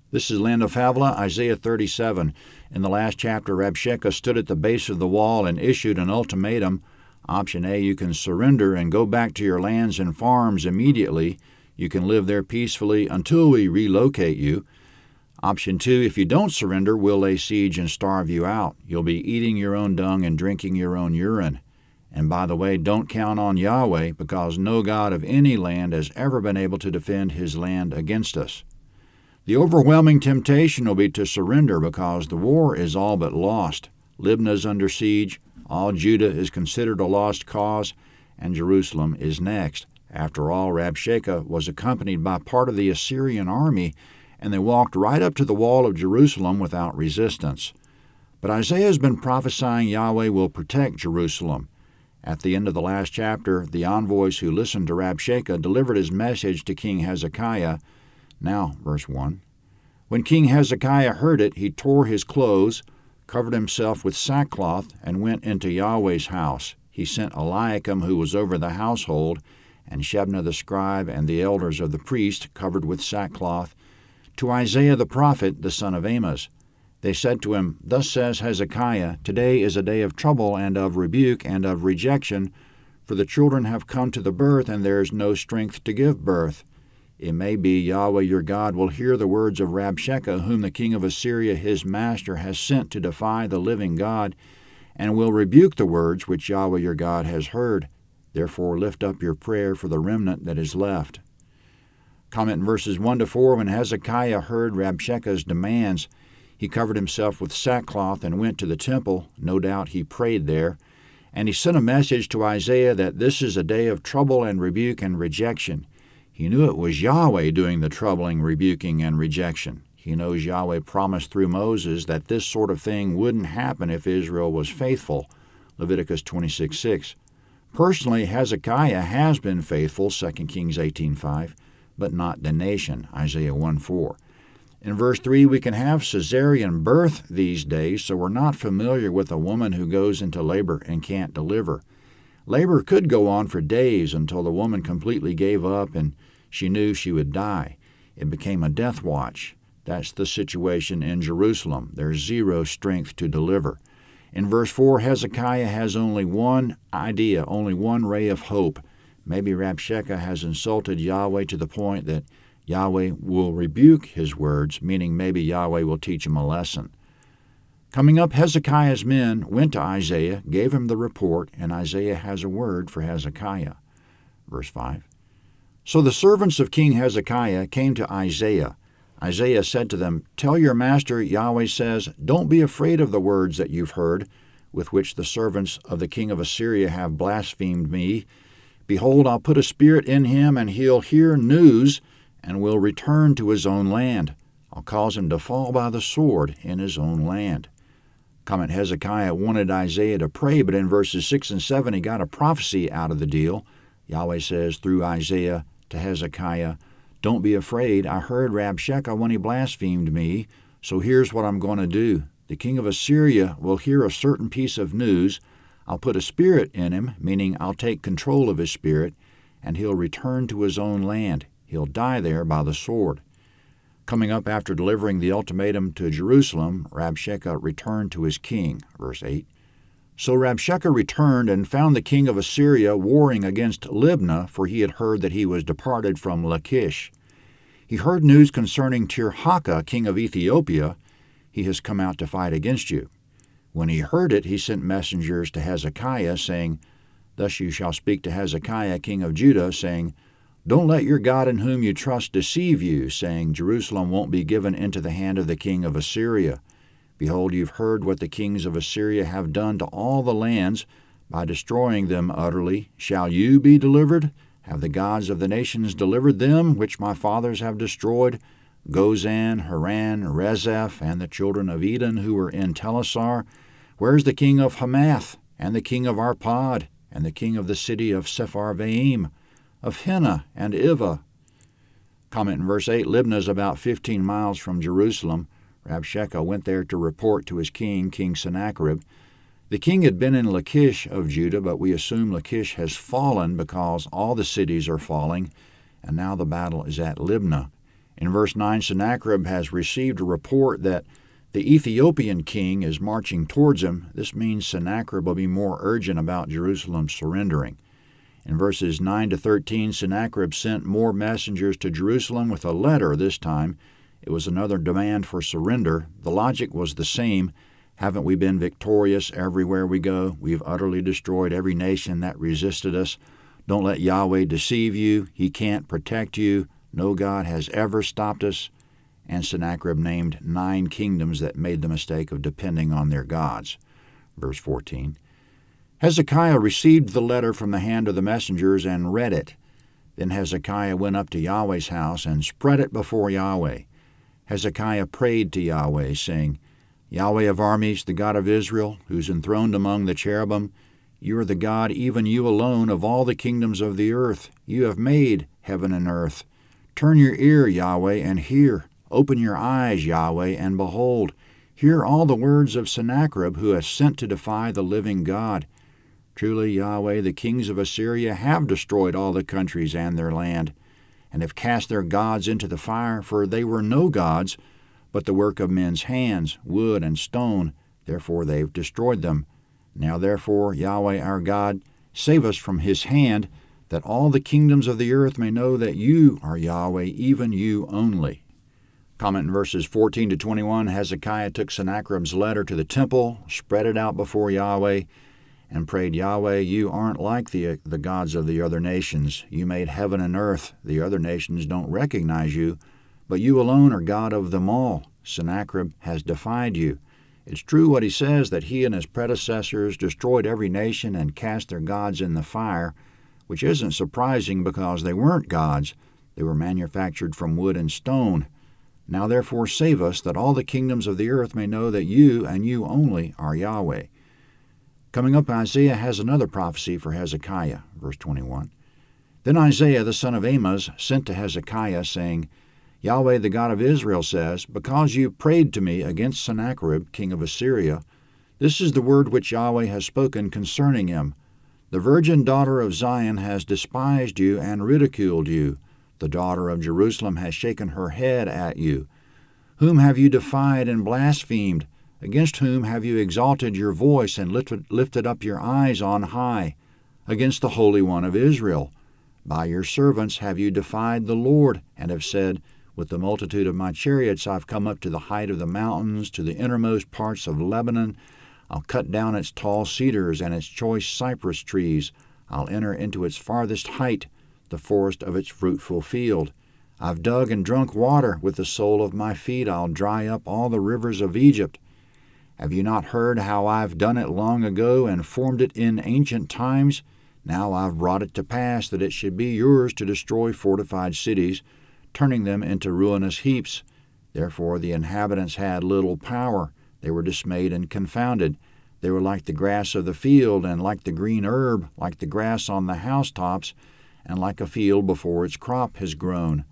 This is Land of Havilah, Isaiah 37. In the last chapter, Rabshakeh stood at the base of the wall and issued an ultimatum. Option A, you can surrender and go back to your lands and farms immediately. You can live there peacefully until we relocate you. Option 2, if you don't surrender, we'll lay siege and starve you out. You'll be eating your own dung and drinking your own urine. And by the way, don't count on Yahweh, because no God of any land has ever been able to defend his land against us. The overwhelming temptation will be to surrender because the war is all but lost. Libnah is under siege, all Judah is considered a lost cause, and Jerusalem is next. After all, Rabshakeh was accompanied by part of the Assyrian army, and they walked right up to the wall of Jerusalem without resistance. But Isaiah has been prophesying Yahweh will protect Jerusalem. At the end of the last chapter, the envoys who listened to Rabshakeh delivered his message to King Hezekiah. Now, verse 1. When King Hezekiah heard it, he tore his clothes, covered himself with sackcloth, and went into Yahweh's house. He sent Eliakim, who was over the household, and Shebna the scribe, and the elders of the priest, covered with sackcloth, to Isaiah the prophet, the son of Amoz. They said to him, Thus says Hezekiah, Today is a day of trouble and of rebuke and of rejection, for the children have come to the birth, and there is no strength to give birth. It may be Yahweh your God will hear the words of Rabshakeh, whom the king of Assyria his master has sent to defy the living God, and will rebuke the words which Yahweh your God has heard. Therefore lift up your prayer for the remnant that is left. Comment in verses 1 to 4. When Hezekiah heard Rabshakeh's demands, he covered himself with sackcloth and went to the temple. No doubt he prayed there. And he sent a message to Isaiah that this is a day of trouble and rebuke and rejection. He knew it was Yahweh doing the troubling, rebuking, and rejection. He knows Yahweh promised through Moses that this sort of thing wouldn't happen if Israel was faithful. Leviticus 26:6. Personally, Hezekiah has been faithful, 2 Kings 18:5, but not the nation, Isaiah 1:4. In verse 3, we can have cesarean birth these days, so we're not familiar with a woman who goes into labor and can't deliver. Labor could go on for days until the woman completely gave up and she knew she would die. It became a death watch. That's the situation in Jerusalem. There's zero strength to deliver. In verse 4, Hezekiah has only one idea, only one ray of hope. Maybe Rabshakeh has insulted Yahweh to the point that Yahweh will rebuke his words, meaning maybe Yahweh will teach him a lesson. Coming up, Hezekiah's men went to Isaiah, gave him the report, and Isaiah has a word for Hezekiah. Verse 5. So the servants of King Hezekiah came to Isaiah. Isaiah said to them, Tell your master, Yahweh says, Don't be afraid of the words that you've heard, with which the servants of the king of Assyria have blasphemed me. Behold, I'll put a spirit in him, and he'll hear news, and will return to his own land. I'll cause him to fall by the sword in his own land. Comment, Hezekiah wanted Isaiah to pray, but in verses 6 and 7 he got a prophecy out of the deal. Yahweh says through Isaiah to Hezekiah, Don't be afraid. I heard Rabshakeh when he blasphemed me, so here's what I'm going to do. The king of Assyria will hear a certain piece of news. I'll put a spirit in him, meaning I'll take control of his spirit, and he'll return to his own land. He'll die there by the sword. Coming up after delivering the ultimatum to Jerusalem, Rabshakeh returned to his king. Verse 8. So Rabshakeh returned and found the king of Assyria warring against Libnah, for he had heard that he was departed from Lachish. He heard news concerning Tirhakah, king of Ethiopia. He has come out to fight against you. When he heard it, he sent messengers to Hezekiah, saying, Thus you shall speak to Hezekiah, king of Judah, saying, Don't let your God in whom you trust deceive you, saying, Jerusalem won't be given into the hand of the king of Assyria. Behold, you've heard what the kings of Assyria have done to all the lands by destroying them utterly. Shall you be delivered? Have the gods of the nations delivered them, which my fathers have destroyed? Gozan, Haran, Rezeph, and the children of Eden who were in Telassar? Where's the king of Hamath, and the king of Arpad, and the king of the city of Sepharvaim, of Hena and Ivah? Comment in verse 8, Libnah is about 15 miles from Jerusalem. Rabshakeh went there to report to his king, King Sennacherib. The king had been in Lachish of Judah, but we assume Lachish has fallen because all the cities are falling, and now the battle is at Libnah. In verse 9, Sennacherib has received a report that the Ethiopian king is marching towards him. This means Sennacherib will be more urgent about Jerusalem surrendering. In verses 9 to 13, Sennacherib sent more messengers to Jerusalem with a letter this time. It was another demand for surrender. The logic was the same. Haven't we been victorious everywhere we go? We've utterly destroyed every nation that resisted us. Don't let Yahweh deceive you. He can't protect you. No God has ever stopped us. And Sennacherib named 9 kingdoms that made the mistake of depending on their gods. Verse 14. Hezekiah received the letter from the hand of the messengers and read it. Then Hezekiah went up to Yahweh's house and spread it before Yahweh. Hezekiah prayed to Yahweh, saying, Yahweh of armies, the God of Israel, who's enthroned among the cherubim, you are the God, even you alone, of all the kingdoms of the earth. You have made heaven and earth. Turn your ear, Yahweh, and hear. Open your eyes, Yahweh, and behold. Hear all the words of Sennacherib, who has sent to defy the living God. Truly, Yahweh, the kings of Assyria have destroyed all the countries and their land, and have cast their gods into the fire, for they were no gods, but the work of men's hands, wood and stone. Therefore they've destroyed them. Now therefore, Yahweh our God, save us from his hand, that all the kingdoms of the earth may know that you are Yahweh, even you only. Comment in verses 14 to 21, Hezekiah took Sennacherib's letter to the temple, spread it out before Yahweh, and prayed, Yahweh, you aren't like the gods of the other nations. You made heaven and earth. The other nations don't recognize you, but you alone are God of them all. Sennacherib has defied you. It's true what he says, that he and his predecessors destroyed every nation and cast their gods in the fire, which isn't surprising because they weren't gods. They were manufactured from wood and stone. Now therefore save us, that all the kingdoms of the earth may know that you and you only are Yahweh. Coming up, Isaiah has another prophecy for Hezekiah, verse 21. Then Isaiah the son of Amoz sent to Hezekiah, saying, Yahweh the God of Israel says, because you prayed to me against Sennacherib, king of Assyria, this is the word which Yahweh has spoken concerning him. The virgin daughter of Zion has despised you and ridiculed you. The daughter of Jerusalem has shaken her head at you. Whom have you defied and blasphemed? Against whom have you exalted your voice and lifted up your eyes on high? Against the Holy One of Israel. By your servants have you defied the Lord, and have said, with the multitude of my chariots I've come up to the height of the mountains, to the innermost parts of Lebanon. I'll cut down its tall cedars and its choice cypress trees. I'll enter into its farthest height, the forest of its fruitful field. I've dug and drunk water with the sole of my feet. I'll dry up all the rivers of Egypt. Have you not heard how I've done it long ago and formed it in ancient times? Now I've brought it to pass that it should be yours to destroy fortified cities, turning them into ruinous heaps. Therefore the inhabitants had little power. They were dismayed and confounded. They were like the grass of the field, and like the green herb, like the grass on the housetops, and like a field before its crop has grown.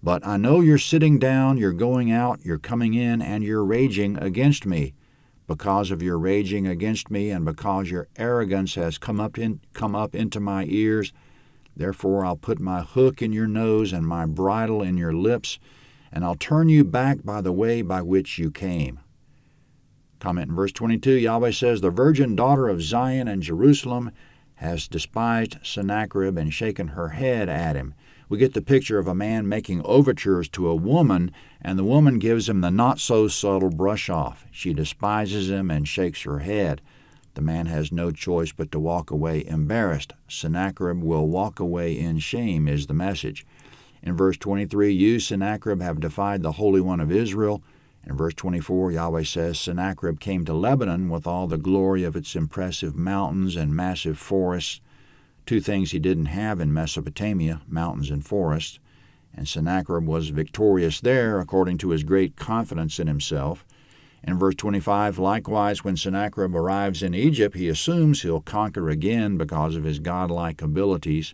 But I know you're sitting down, you're going out, you're coming in, and you're raging against me. Because of your raging against me, and because your arrogance has come up into my ears, therefore I'll put my hook in your nose and my bridle in your lips, and I'll turn you back by the way by which you came. Comment in verse 22, Yahweh says, the virgin daughter of Zion and Jerusalem has despised Sennacherib and shaken her head at him. We get the picture of a man making overtures to a woman, and the woman gives him the not-so-subtle brush-off. She despises him and shakes her head. The man has no choice but to walk away embarrassed. Sennacherib will walk away in shame, is the message. In verse 23, you, Sennacherib, have defied the Holy One of Israel. In verse 24, Yahweh says, Sennacherib came to Lebanon with all the glory of its impressive mountains and massive forests. Two things he didn't have in Mesopotamia, mountains and forests. And Sennacherib was victorious there, according to his great confidence in himself. In verse 25, likewise, when Sennacherib arrives in Egypt, he assumes he'll conquer again because of his godlike abilities.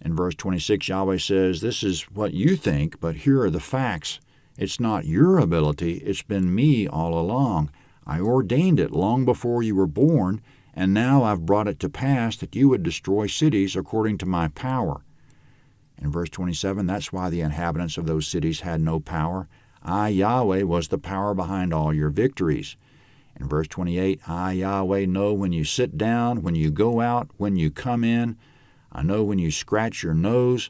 In verse 26, Yahweh says, this is what you think, but here are the facts. It's not your ability, it's been me all along. I ordained it long before you were born, and now I've brought it to pass that you would destroy cities according to my power. In verse 27, that's why the inhabitants of those cities had no power. I, Yahweh, was the power behind all your victories. In verse 28, I, Yahweh, know when you sit down, when you go out, when you come in. I know when you scratch your nose,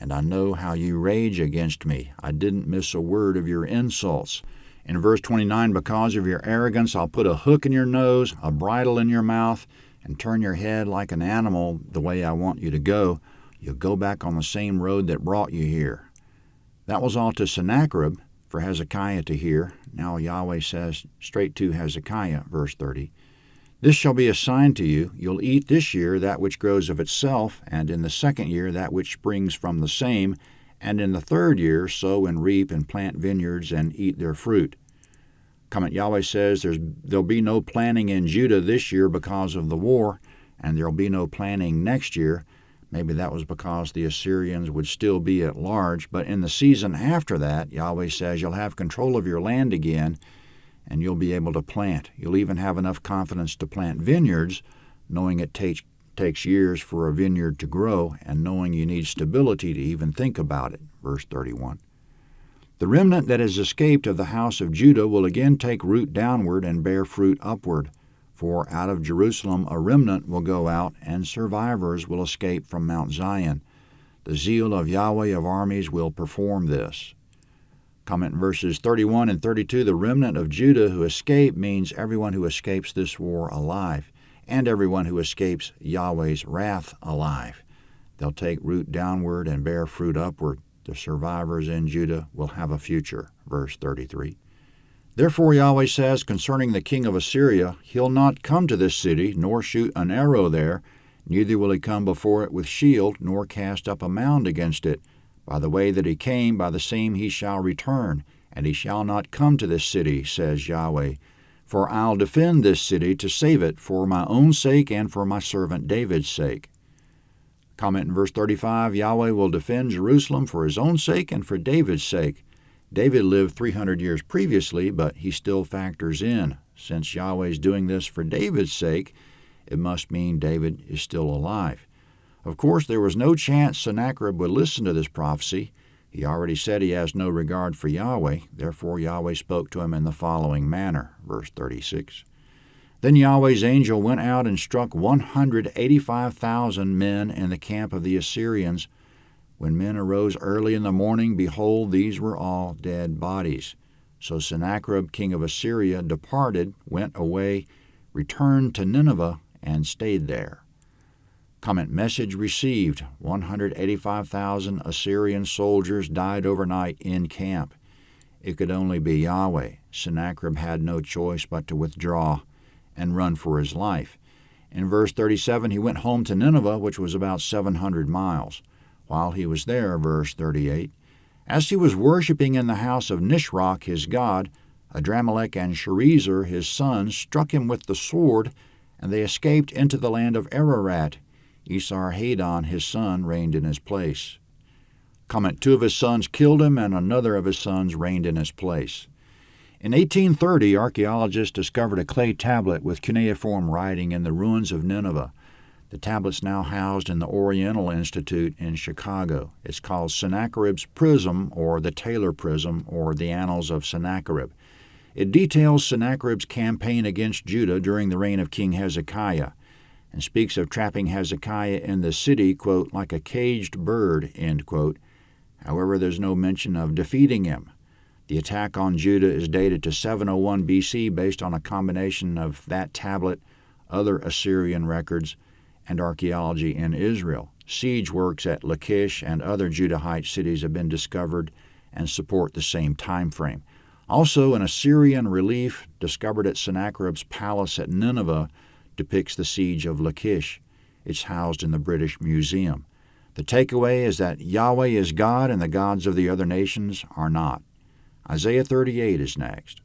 and I know how you rage against me. I didn't miss a word of your insults. In verse 29, because of your arrogance, I'll put a hook in your nose, a bridle in your mouth, and turn your head like an animal the way I want you to go. You'll go back on the same road that brought you here. That was all to Sennacherib, for Hezekiah to hear. Now Yahweh says straight to Hezekiah, verse 30, This shall be a sign to you. You'll eat this year that which grows of itself, and in the second year that which springs from the same, and in the third year sow and reap and plant vineyards and eat their fruit. Comment, Yahweh says there'll be no planting in Judah this year because of the war, and there'll be no planting next year. Maybe that was because the Assyrians would still be at large, but in the season after that, Yahweh says you'll have control of your land again, and you'll be able to plant. You'll even have enough confidence to plant vineyards, knowing it takes years for a vineyard to grow, and knowing you need stability to even think about it. Verse 31. The remnant that has escaped of the house of Judah will again take root downward and bear fruit upward. For out of Jerusalem a remnant will go out, and survivors will escape from Mount Zion. The zeal of Yahweh of armies will perform this. Comment in verses 31 and 32, the remnant of Judah who escape means everyone who escapes this war alive, and everyone who escapes Yahweh's wrath alive. They'll take root downward and bear fruit upward. The survivors in Judah will have a future. Verse 33. Therefore Yahweh says concerning the king of Assyria, he'll not come to this city, nor shoot an arrow there, neither will he come before it with shield, nor cast up a mound against it. By the way that he came, by the same he shall return, and he shall not come to this city, says Yahweh. For I'll defend this city to save it for my own sake and for my servant David's sake. Comment in verse 35, Yahweh will defend Jerusalem for his own sake and for David's sake. David lived 300 years previously, but he still factors in. Since Yahweh is doing this for David's sake, it must mean David is still alive. Of course, there was no chance Sennacherib would listen to this prophecy. He already said he has no regard for Yahweh. Therefore, Yahweh spoke to him in the following manner. Verse 36. Then Yahweh's angel went out and struck 185,000 men in the camp of the Assyrians. When men arose early in the morning, behold, these were all dead bodies. So Sennacherib, king of Assyria, departed, went away, returned to Nineveh, and stayed there. Comment, message received. 185,000 Assyrian soldiers died overnight in camp. It could only be Yahweh. Sennacherib had no choice but to withdraw and run for his life. In verse 37, he went home to Nineveh, which was about 700 miles. While he was there, verse 38, as he was worshiping in the house of Nisroch his god, Adramelech and Sharezer his sons struck him with the sword, and they escaped into the land of Ararat. Esarhaddon his son reigned in his place. Comment, 2 of his sons killed him, and another of his sons reigned in his place. In 1830, archaeologists discovered a clay tablet with cuneiform writing in the ruins of Nineveh. The tablet's now housed in the Oriental Institute in Chicago. It's called Sennacherib's Prism, or the Taylor Prism, or the Annals of Sennacherib. It details Sennacherib's campaign against Judah during the reign of King Hezekiah, and speaks of trapping Hezekiah in the city, quote, like a caged bird, end quote. However, there's no mention of defeating him. The attack on Judah is dated to 701 BC based on a combination of that tablet, other Assyrian records, and archaeology in Israel. Siege works at Lachish and other Judahite cities have been discovered and support the same time frame. Also, an Assyrian relief discovered at Sennacherib's palace at Nineveh depicts the siege of Lachish. It's housed in the British Museum. The takeaway is that Yahweh is God and the gods of the other nations are not. Isaiah 38 is next.